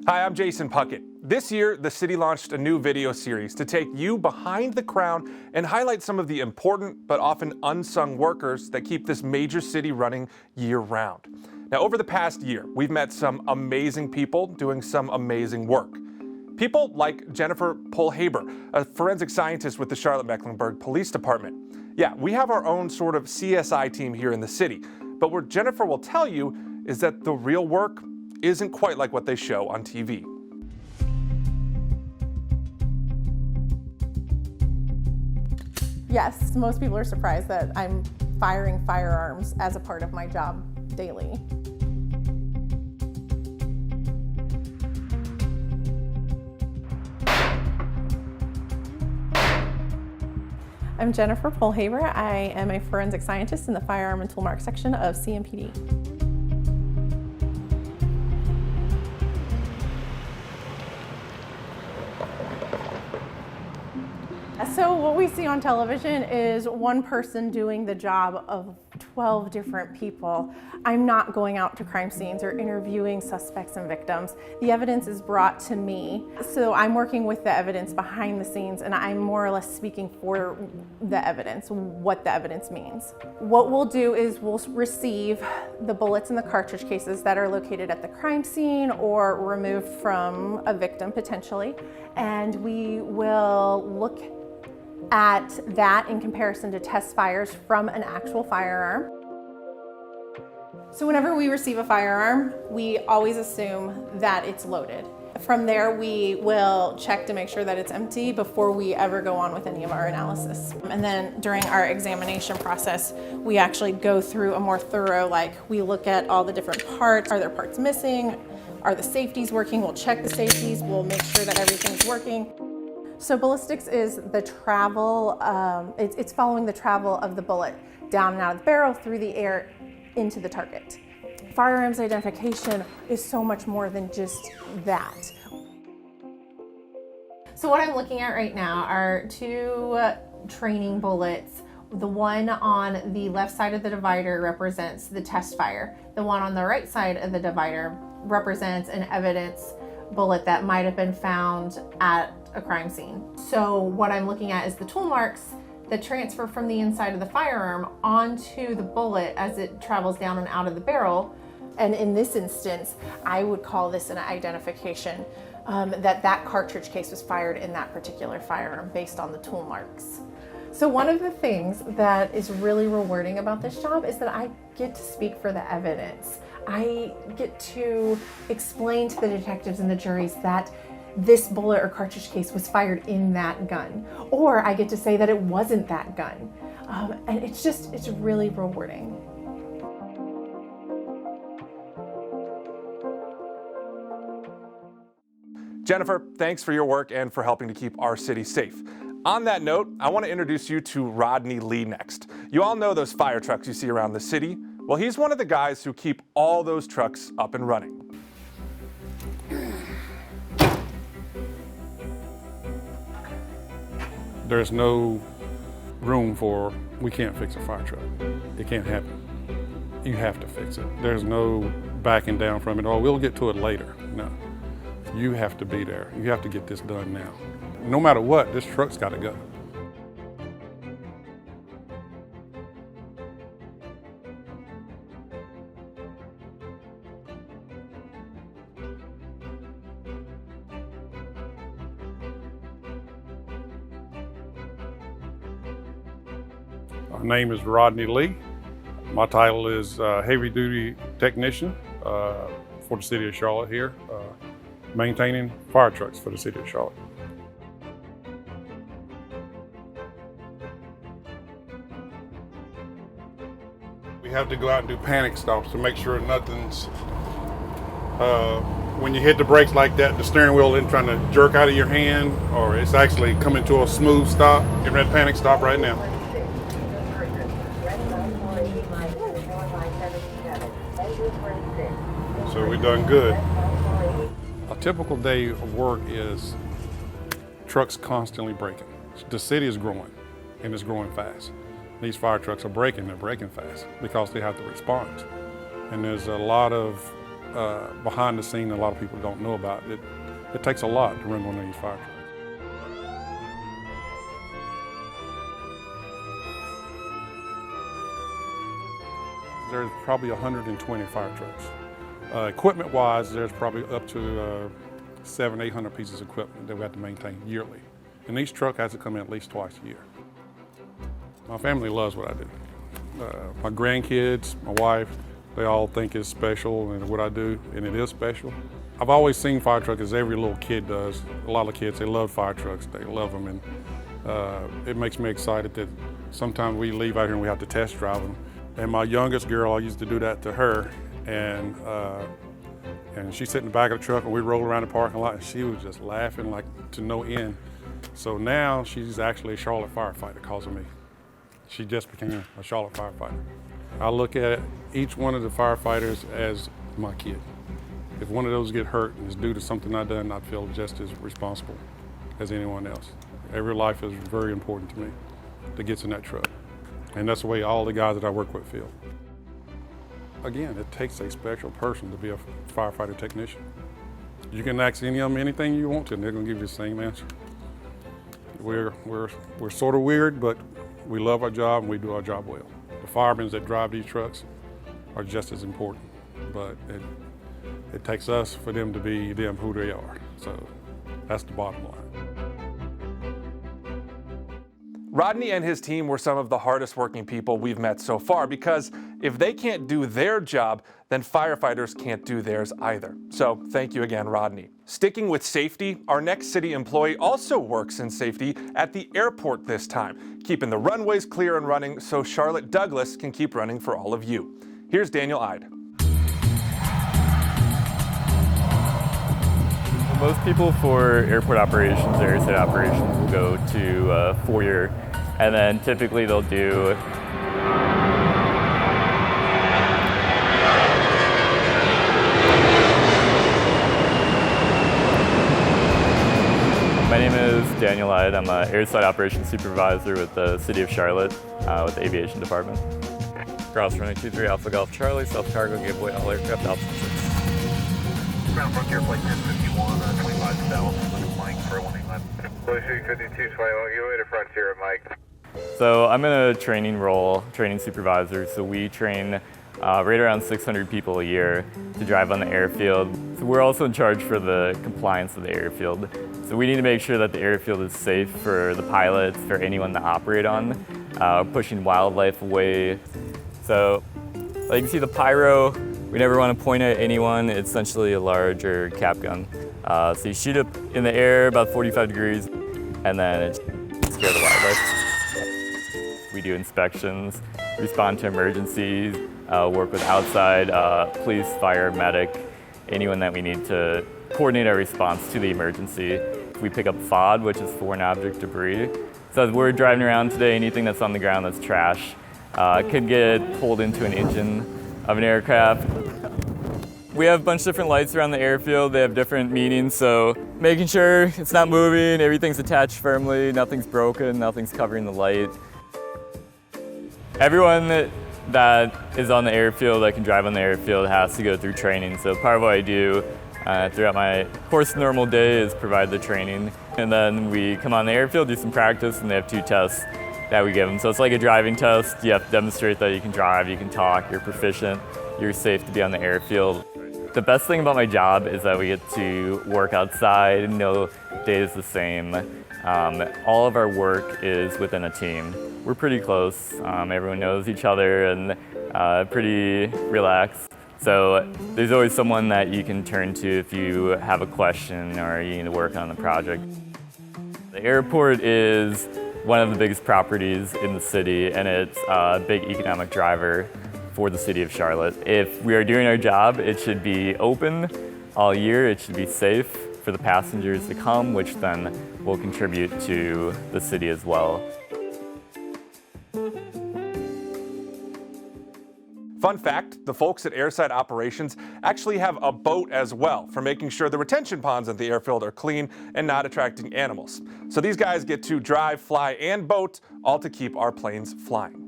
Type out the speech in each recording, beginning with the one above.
Hi, I'm Jason Puckett. This year, the city launched a new video series to take you behind the crown and highlight some of the important but often unsung workers that keep this major city running year-round. Now, over the past year, we've met some amazing people doing some amazing work. People like Jennifer Polhaber, a forensic scientist with the Charlotte-Mecklenburg Police Department. Yeah, we have our own sort of CSI team here in the city, but what Jennifer will tell you is that the real work isn't quite like what they show on TV. Yes, most people are surprised that I'm firing firearms as a part of my job daily. I'm Jennifer Polhaber. I am a forensic scientist in the firearm and toolmark section of CMPD. So what we see on television is one person doing the job of 12 different people. I'm not going out to crime scenes or interviewing suspects and victims. The evidence is brought to me. So I'm working with the evidence behind the scenes, and I'm more or less speaking for the evidence, what the evidence means. What we'll do is we'll receive the bullets and the cartridge cases that are located at the crime scene or removed from a victim potentially, and we will look at that in comparison to test fires from an actual firearm. So whenever we receive a firearm, we always assume that it's loaded. From there, we will check to make sure that it's empty before we ever go on with any of our analysis. And then during our examination process, we actually go through a more thorough, we look at all the different parts. Are there parts missing? Are the safeties working? We'll check the safeties. We'll make sure that everything's working. So ballistics is the travel, it's following the travel of the bullet down and out of the barrel, through the air, into the target. Firearms identification is so much more than just that. So what I'm looking at right now are two training bullets. The one on the left side of the divider represents the test fire. The one on the right side of the divider represents an evidence bullet that might have been found at a crime scene. So what I'm looking at is the tool marks that transfer from the inside of the firearm onto the bullet as it travels down and out of the barrel. And in this instance, I would call this an identification that cartridge case was fired in that particular firearm based on the tool marks. So one of the things that is really rewarding about this job is that I get to speak for the evidence. I get to explain to the detectives and the juries that this bullet or cartridge case was fired in that gun, or I get to say that it wasn't that gun. And it's really rewarding. Jennifer, thanks for your work and for helping to keep our city safe. On that note, I want to introduce you to Rodney Lee next. You all know those fire trucks you see around the city. Well, he's one of the guys who keep all those trucks up and running. There's no room for, we can't fix a fire truck. It can't happen. You have to fix it. There's no backing down from it, or we'll get to it later. No, you have to be there. You have to get this done now. No matter what, this truck's got to go. My name is Rodney Lee. My title is Heavy Duty Technician for the City of Charlotte here, maintaining fire trucks for the City of Charlotte. We have to go out and do panic stops to make sure nothing's, when you hit the brakes like that, the steering wheel isn't trying to jerk out of your hand, or it's actually coming to a smooth stop. Give me that panic stop right now. So we've done good. A typical day of work is trucks constantly braking. The city is growing, and it's growing fast. These fire trucks are braking, they're braking fast because they have to respond. And there's a lot of behind the scene a lot of people don't know about. It takes a lot to run one of these fire trucks. There's probably 120 fire trucks. Equipment-wise, there's probably up to 700, 800 pieces of equipment that we have to maintain yearly. And each truck has to come in at least twice a year. My family loves what I do. My grandkids, my wife, they all think it's special and what I do, and it is special. I've always seen fire trucks as every little kid does. A lot of kids, they love fire trucks, they love them, and it makes me excited that sometimes we leave out here and we have to test drive them. And my youngest girl, I used to do that to her, and she'd sit in the back of the truck and we'd roll around the parking lot and she was just laughing like to no end. So now she's actually a Charlotte firefighter because of me. She just became a Charlotte firefighter. I look at each one of the firefighters as my kid. If one of those get hurt and it's due to something I've done, I feel just as responsible as anyone else. Every life is very important to me that gets in that truck. And that's the way all the guys that I work with feel. Again, it takes a special person to be a firefighter technician. You can ask any of them anything you want to, and they're going to give you the same answer. We're sort of weird, but we love our job and we do our job well. The firemen that drive these trucks are just as important, but it takes us for them to be them who they are. So that's the bottom line. Rodney and his team were some of the hardest working people we've met so far, because if they can't do their job, then firefighters can't do theirs either. So thank you again, Rodney. Sticking with safety, our next city employee also works in safety at the airport this time, keeping the runways clear and running so Charlotte Douglas can keep running for all of you. Here's Daniel Ide. Most people for airport operations or airside operations will go to 4-year, and then typically they'll do My name is Daniel Ide. I'm an airside operations supervisor with the City of Charlotte with the Aviation Department. Cross runway 23 Alpha Golf Charlie, self cargo, give way all aircraft Alpha 6. Ground Frontier Flight 1051, 25 south, looking Mike for 189. 52, 21, give way to Frontier, Mike. So I'm in a training role, training supervisor, so we train right around 600 people a year to drive on the airfield. So we're also in charge for the compliance of the airfield. So we need to make sure that the airfield is safe for the pilots, for anyone to operate on, pushing wildlife away. So like you can see the pyro, we never want to point at anyone. It's essentially a larger cap gun. So you shoot up in the air about 45 degrees, and then it scares the wildlife. We do inspections, respond to emergencies, work with outside police, fire, medic, anyone that we need to coordinate our response to the emergency. We pick up FOD, which is foreign object debris. So as we're driving around today, anything that's on the ground that's trash could get pulled into an engine of an aircraft. We have a bunch of different lights around the airfield. They have different meanings, so making sure it's not moving, everything's attached firmly, nothing's broken, nothing's covering the light. Everyone that is on the airfield, that can drive on the airfield, has to go through training. So part of what I do throughout my course normal day is provide the training. And then we come on the airfield, do some practice, and they have 2 tests that we give them. So it's like a driving test. You have to demonstrate that you can drive, you can talk, you're proficient, you're safe to be on the airfield. The best thing about my job is that we get to work outside, no day is the same. All of our work is within a team. We're pretty close, everyone knows each other and pretty relaxed. So there's always someone that you can turn to if you have a question or you need to work on the project. The airport is one of the biggest properties in the city, and it's a big economic driver for the city of Charlotte. If we are doing our job, it should be open all year. It should be safe for the passengers to come, which then will contribute to the city as well. Fun fact, the folks at Airside Operations actually have a boat as well for making sure the retention ponds at the airfield are clean and not attracting animals. So these guys get to drive, fly, and boat, all to keep our planes flying.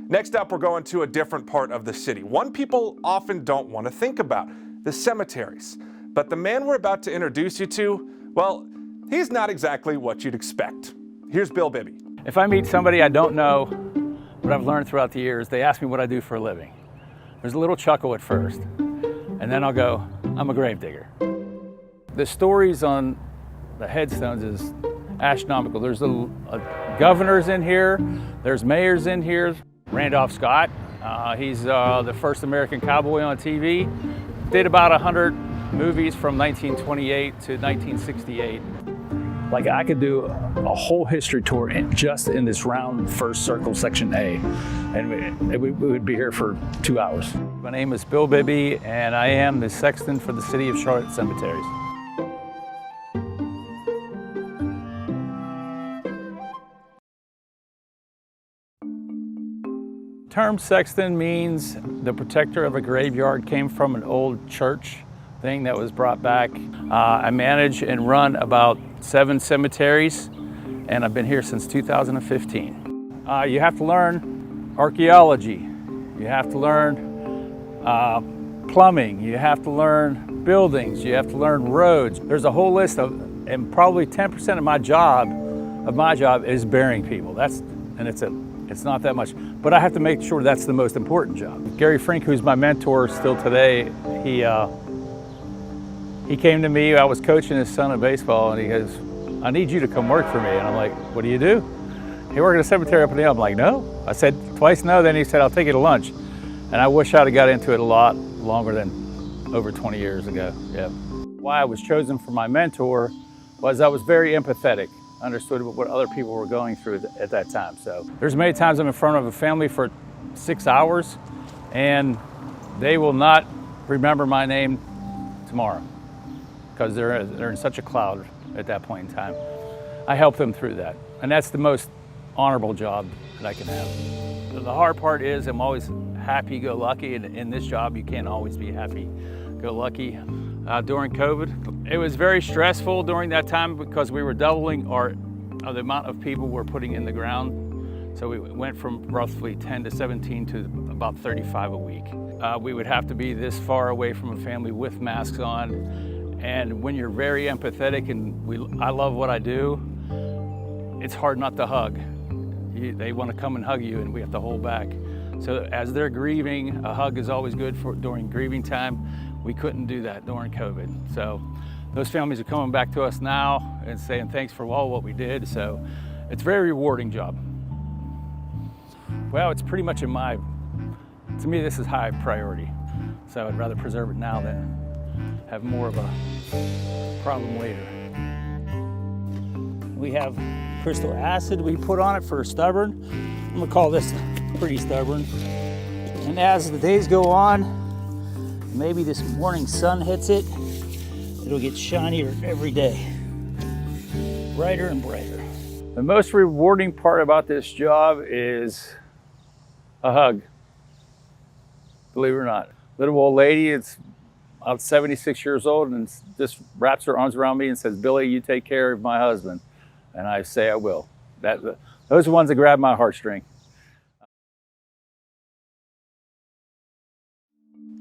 Next up, we're going to a different part of the city, one people often don't want to think about. the cemeteries. But the man we're about to introduce you to, well, he's not exactly what you'd expect. Here's Bill Bibby. If I meet somebody I don't know, what I've learned throughout the years, they ask me what I do for a living. There's a little chuckle at first, and then I'll go, I'm a gravedigger. The stories on the headstones is astronomical. There's governors in here, there's mayors in here. Randolph Scott, he's the first American cowboy on TV. Did about 100 movies from 1928 to 1968. Like I could do a whole history tour just in this round first circle, section A, and we would be here for 2 hours. My name is Bill Bibby, and I am the sexton for the City of Charlotte Cemeteries. The term sexton means the protector of a graveyard. Came from an old church thing that was brought back. I manage and run about 7 cemeteries, and I've been here since 2015. You have to learn archaeology, you have to learn plumbing, you have to learn buildings, you have to learn roads. There's a whole list of, and probably 10% of my job is burying people. It's not that much, but I have to make sure that's the most important job. Gary Frink, who's my mentor still today, he came to me, I was coaching his son in baseball, and he goes, I need you to come work for me. And I'm like, what do you do? He worked at a cemetery up in the hill. I'm like, no. I said twice no, then he said, I'll take you to lunch. And I wish I'd have got into it a lot longer than over 20 years ago, yeah. Why I was chosen for my mentor was I was very empathetic, understood what other people were going through at that time. So there's many times I'm in front of a family for 6 hours, and they will not remember my name tomorrow, because they're in such a cloud at that point in time. I help them through that, and that's the most honorable job that I can have. The hard part is I'm always happy-go-lucky, and in this job you can't always be happy-go-lucky. During COVID, it was very stressful during that time because we were doubling the amount of people we're putting in the ground. So we went from roughly 10 to 17 to about 35 a week. We would have to be this far away from a family with masks on. And when you're very empathetic and I love what I do, it's hard not to hug. They want to come and hug you, and we have to hold back. So as they're grieving, a hug is always good during grieving time. We couldn't do that during COVID. So those families are coming back to us now and saying thanks for all what we did. So it's a very rewarding job. Well, it's pretty much to me, this is high priority. So I'd rather preserve it now than have more of a problem later. We have crystal acid we put on it for stubborn. I'm gonna call this pretty stubborn. And as the days go on, maybe this morning sun hits it, it'll get shinier every day. Brighter and brighter. The most rewarding part about this job is a hug. Believe it or not. Little old lady, it's about 76 years old, and just wraps her arms around me and says, Billy, you take care of my husband. And I say I will. Those are the ones that grab my heartstring.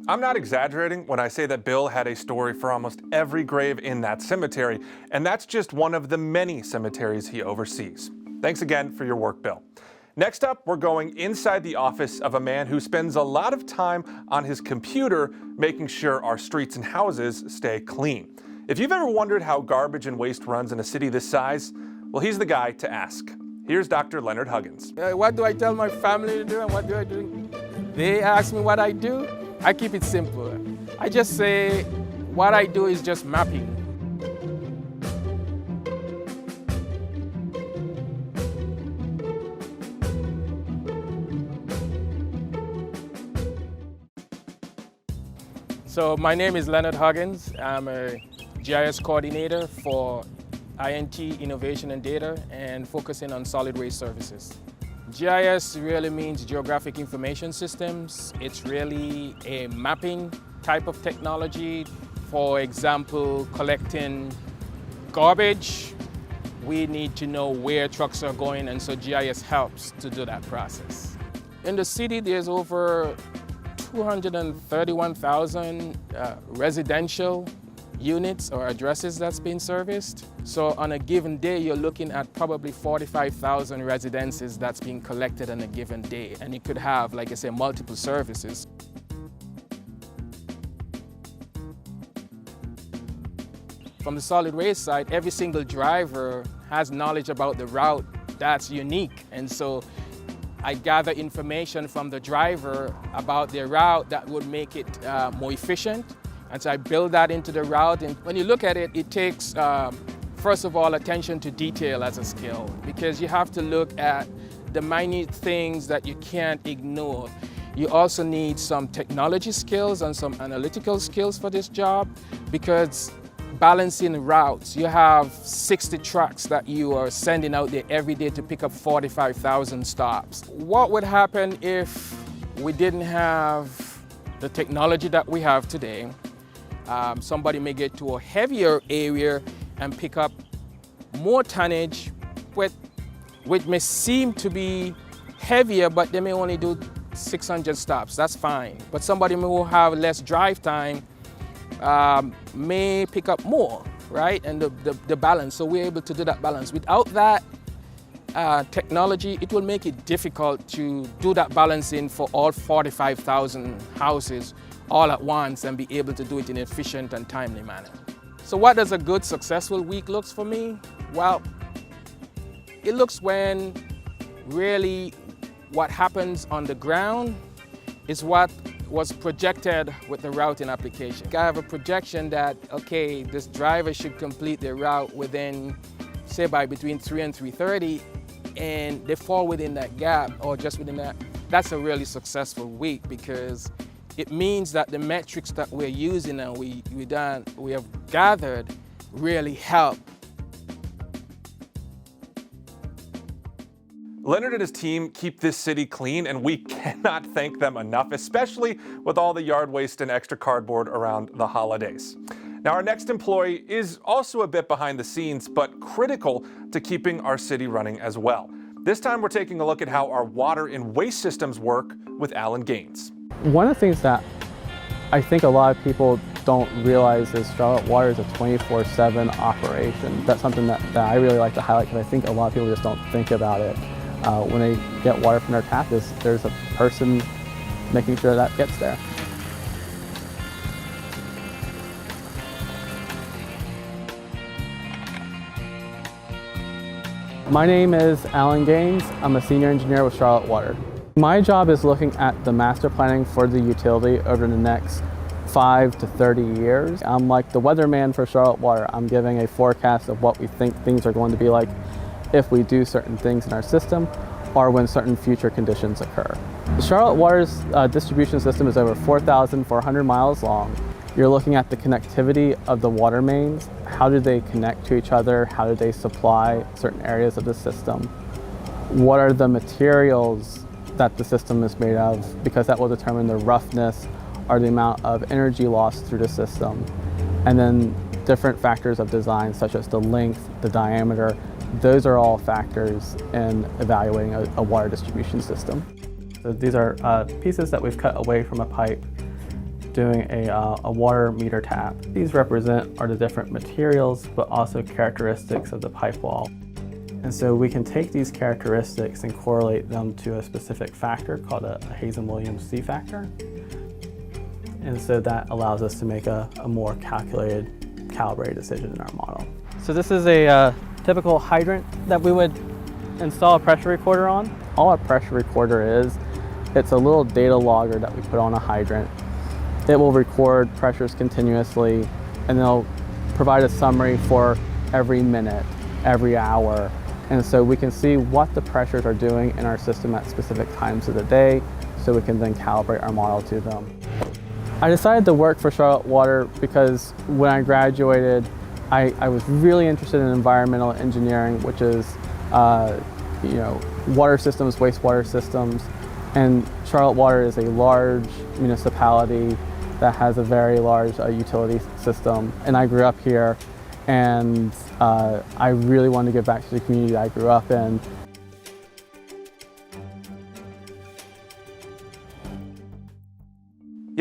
I'm not exaggerating when I say that Bill had a story for almost every grave in that cemetery, and that's just one of the many cemeteries he oversees. Thanks again for your work, Bill. Next up, we're going inside the office of a man who spends a lot of time on his computer making sure our streets and houses stay clean. If you've ever wondered how garbage and waste runs in a city this size, well, he's the guy to ask. Here's Dr. Leonard Huggins. What do I tell my family to do and what do I do? They ask me what I do. I keep it simple. I just say what I do is just mapping. So my name is Leonard Huggins. I'm a GIS coordinator for INT Innovation and Data and focusing on solid waste services. GIS really means Geographic Information Systems. It's really a mapping type of technology. For example, collecting garbage, we need to know where trucks are going, and so GIS helps to do that process. In the city, there's over 231,000 residential units or addresses that's been serviced. So on a given day, you're looking at probably 45,000 residences that's being collected on a given day. And it could have, like I say, multiple services. From the solid waste side, every single driver has knowledge about the route that's unique. And so I gather information from the driver about their route that would make it more efficient. And so I build that into the route. And when you look at it, it takes, first of all, attention to detail as a skill, because you have to look at the minute things that you can't ignore. You also need some technology skills and some analytical skills for this job, because balancing routes, you have 60 trucks that you are sending out there every day to pick up 45,000 stops. What would happen if we didn't have the technology that we have today? Somebody may get to a heavier area and pick up more tonnage, which may seem to be heavier, but they may only do 600 stops. That's fine. But somebody who will have less drive time may pick up more, right? And the balance, so we're able to do that balance. Without that technology, it will make it difficult to do that balancing for all 45,000 houses all at once and be able to do it in an efficient and timely manner. So what does a good, successful week looks for me? Well, it looks when really what happens on the ground is what was projected with the routing application. I have a projection that, okay, this driver should complete their route within, say, by between 3 and 3:30, and they fall within that gap or just within that. That's a really successful week, because it means that the metrics that we're using and we have gathered really help. Leonard and his team keep this city clean, and we cannot thank them enough, especially with all the yard waste and extra cardboard around the holidays. Now, our next employee is also a bit behind the scenes, but critical to keeping our city running as well. This time, we're taking a look at how our water and waste systems work with Alan Gaines. One of the things that I think a lot of people don't realize is Charlotte Water is a 24/7 operation. That's something that I really like to highlight, because I think a lot of people just don't think about it. When they get water from their tap, there's a person making sure that gets there. My name is Alan Gaines. I'm a senior engineer with Charlotte Water. My job is looking at the master planning for the utility over the next 5 to 30 years. I'm like the weatherman for Charlotte Water. I'm giving a forecast of what we think things are going to be like if we do certain things in our system or when certain future conditions occur. The Charlotte Water's distribution system is over 4,400 miles long. You're looking at the connectivity of the water mains. How do they connect to each other? How do they supply certain areas of the system? What are the materials that the system is made of? Because that will determine the roughness or the amount of energy lost through the system. And then different factors of design, such as the length, the diameter. Those are all factors in evaluating a water distribution system. So these are pieces that we've cut away from a pipe doing a water meter tap. These represent the different materials, but also characteristics of the pipe wall. And so we can take these characteristics and correlate them to a specific factor called a Hazen-Williams C factor. And so that allows us to make a more calculated, calibrated decision in our model. So this is a typical hydrant that we would install a pressure recorder on. All a pressure recorder is, it's a little data logger that we put on a hydrant. It will record pressures continuously, and they'll provide a summary for every minute, every hour. And so we can see what the pressures are doing in our system at specific times of the day, so we can then calibrate our model to them. I decided to work for Charlotte Water because when I graduated, I was really interested in environmental engineering, which is water systems, wastewater systems. And Charlotte Water is a large municipality that has a very large utility system. And I grew up here, and I really wanted to give back to the community I grew up in.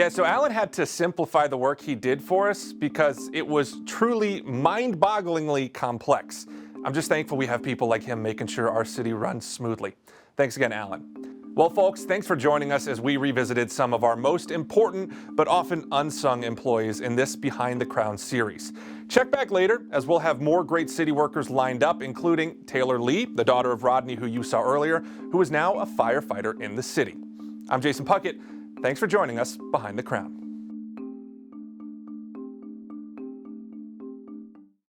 Yeah, so Alan had to simplify the work he did for us because it was truly mind-bogglingly complex. I'm just thankful we have people like him making sure our city runs smoothly. Thanks again, Alan. Well, folks, thanks for joining us as we revisited some of our most important but often unsung employees in this Behind the Crown series. Check back later as we'll have more great city workers lined up, including Taylor Lee, the daughter of Rodney who you saw earlier, who is now a firefighter in the city. I'm Jason Puckett. Thanks for joining us Behind the Crown.